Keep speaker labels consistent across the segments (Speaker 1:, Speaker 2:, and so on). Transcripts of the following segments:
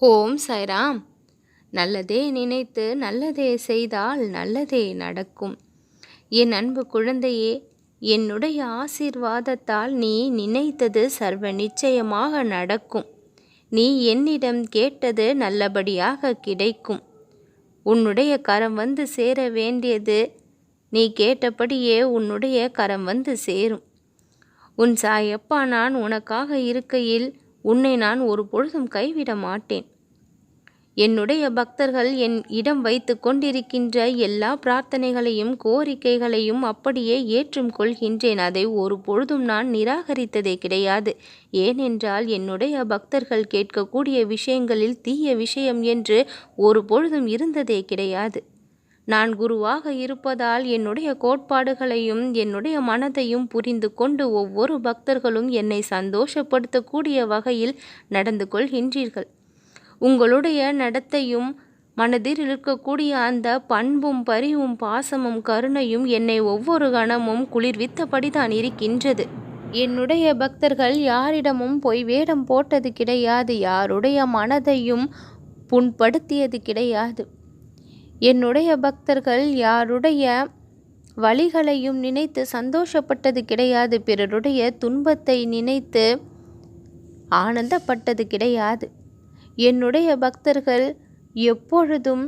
Speaker 1: ஓம் சாய்ராம். நல்லதே நினைத்து நல்லதே செய்தால் நல்லதே நடக்கும். என் அன்பு குழந்தையே, என்னுடைய ஆசீர்வாதத்தால் நீ நினைத்தது சர்வ நிச்சயமாக நடக்கும். நீ என்னிடம் கேட்டது நல்லபடியாக கிடைக்கும். உன்னுடைய கரம் வந்து சேர வேண்டியது நீ கேட்டபடியே உன்னுடைய கரம் வந்து சேரும். உன் சாயப்பா நான் உனக்காக இருக்கையில் உன்னை நான் ஒரு பொழுதும் கைவிட மாட்டேன். என்னுடைய பக்தர்கள் என் இடம் வைத்து கொண்டிருக்கின்ற எல்லா பிரார்த்தனைகளையும் கோரிக்கைகளையும் அப்படியே ஏற்றும் கொள்கின்றேன். அதை ஒரு பொழுதும் நான் நிராகரித்ததே கிடையாது. ஏனென்றால் என்னுடைய பக்தர்கள் கேட்கக்கூடிய விஷயங்களில் தீய விஷயம் என்று ஒரு பொழுதும் இருந்ததே கிடையாது. நான் குருவாக இருப்பதால் என்னுடைய கோட்பாடுகளையும் என்னுடைய மனதையும் புரிந்து கொண்டு ஒவ்வொரு பக்தர்களும் என்னை சந்தோஷப்படுத்தக்கூடிய வகையில் நடந்து கொள்கின்றீர்கள். உங்களுடைய நடத்தையும் மனதில் இருக்கக்கூடிய அந்த பண்பும் பரிவும் பாசமும் கருணையும் என்னை ஒவ்வொரு கணமும் குளிர்வித்தபடிதான் இருக்கின்றது. என்னுடைய பக்தர்கள் யாரிடமும் பொய் வேடம் போட்டது கிடையாது. யாருடைய மனதையும் புண்படுத்தியது கிடையாது. என்னுடைய பக்தர்கள் யாருடைய வழிகளையும் நினைத்து சந்தோஷப்பட்டது கிடையாது. பிறருடைய துன்பத்தை நினைத்து ஆனந்தப்பட்டது கிடையாது. என்னுடைய பக்தர்கள் எப்பொழுதும்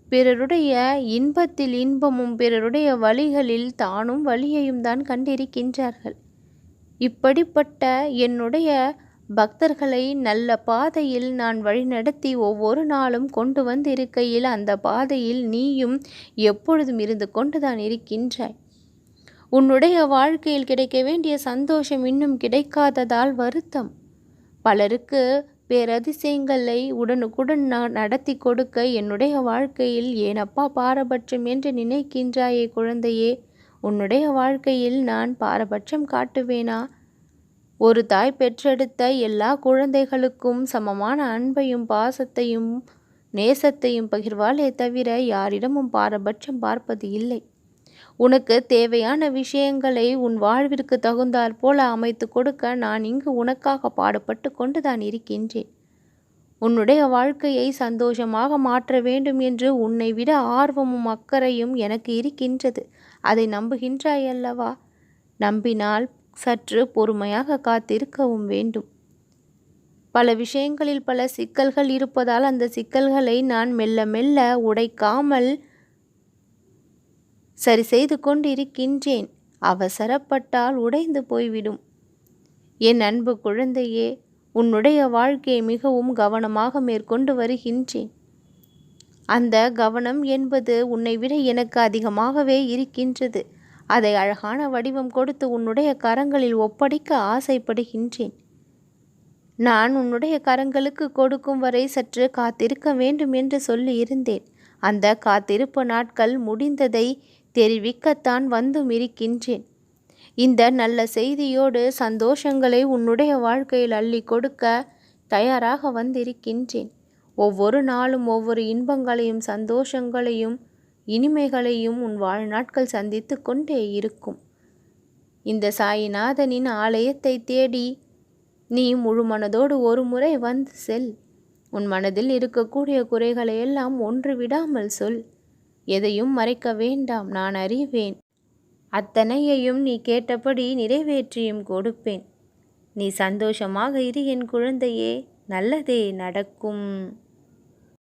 Speaker 1: பிறருடைய இன்பத்தில் இன்பமும் பிறருடைய வழிகளில் தானும் வழியையும் தான் கண்டிருக்கின்றார்கள். இப்படிப்பட்ட என்னுடைய பக்தர்களை நல்ல பாதையில் நான் வழிநடத்தி ஒவ்வொரு நாளும் கொண்டு வந்திருக்கையில் அந்த பாதையில் நீயும் எப்பொழுதும் இருந்து கொண்டுதான் இருக்கின்றாய். உன்னுடைய வாழ்க்கையில் கிடைக்க வேண்டிய சந்தோஷம் இன்னும் கிடைக்காததால் வருத்தம். பலருக்கு பேரதிசயங்களை உடனுக்குடன் நடத்தி கொடுக்க என்னுடைய வாழ்க்கையில் ஏனப்பா பாரபட்சம் என்று நினைக்கின்றாயே குழந்தையே. உன்னுடைய வாழ்க்கையில் நான் பாரபட்சம் காட்டுவேனா? ஒரு தாய் பெற்றெடுத்த எல்லா குழந்தைகளுக்கும் சமமான அன்பையும் பாசத்தையும் நேசத்தையும் பகிர்வாளே தவிர யாரிடமும் பாரபட்சம் பார்ப்பது இல்லை. உனக்கு தேவையான விஷயங்களை உன் வாழ்விற்கு தகுந்தாற் போல அமைத்து கொடுக்க நான் இங்கு உனக்காக பாடுபட்டு கொண்டுதான் இருக்கின்றேன். உன்னுடைய வாழ்க்கையை சந்தோஷமாக மாற்ற வேண்டும் என்று உன்னை விட ஆர்வமும் அக்கறையும் எனக்கு இருக்கின்றது. அதை நம்புகின்றாய் அல்லவா? நம்பினால் சற்று பொறுமையாக காத்திருக்கவும் வேண்டும். பல விஷயங்களில் பல சிக்கல்கள் இருப்பதால் அந்த சிக்கல்களை நான் மெல்ல மெல்ல உடைக்காமல் சரி செய்து கொண்டிருக்கின்றேன். அவசரப்பட்டால் உடைந்து போய்விடும். என் அன்பு குழந்தையே, உன்னுடைய வாழ்க்கையை மிகவும் கவனமாக மேற்கொண்டு வருகின்றேன். அந்த கவனம் என்பது உன்னை விட எனக்கு அதிகமாகவே இருக்கின்றது. அதை அழகான வடிவம் கொடுத்து உன்னுடைய கரங்களில் ஒப்படைக்க ஆசைப்படுகின்றேன். நான் உன்னுடைய கரங்களுக்கு கொடுக்கும் வரை சற்று காத்திருக்க வேண்டும் என்று சொல்லி இருந்தேன். அந்த காத்திருப்பு நாட்கள் முடிந்ததை தெரிவிக்கத்தான் வந்தும் இருக்கின்றேன். இந்த நல்ல செய்தியோடு சந்தோஷங்களை உன்னுடைய வாழ்க்கையில் அள்ளி கொடுக்க தயாராக வந்திருக்கின்றேன். ஒவ்வொரு நாளும் ஒவ்வொரு இன்பங்களையும் சந்தோஷங்களையும் இனிமைகளையும் உன் வாழ்நாட்கள் சந்தித்து கொண்டே இருக்கும். இந்த சாயிநாதனின் ஆலயத்தை தேடி நீ முழு மனதோடு ஒரு முறை வந்து செல். உன் மனதில் இருக்கக்கூடிய குறைகளை எல்லாம் ஒன்று விடாமல் சொல். எதையும் மறைக்க வேண்டாம், நான் அறிவேன். அத்தனையையும் நீ கேட்டபடி நிறைவேற்றியும் கொடுப்பேன். நீ சந்தோஷமாக இரு என் குழந்தையே, நல்லதே நடக்கும்.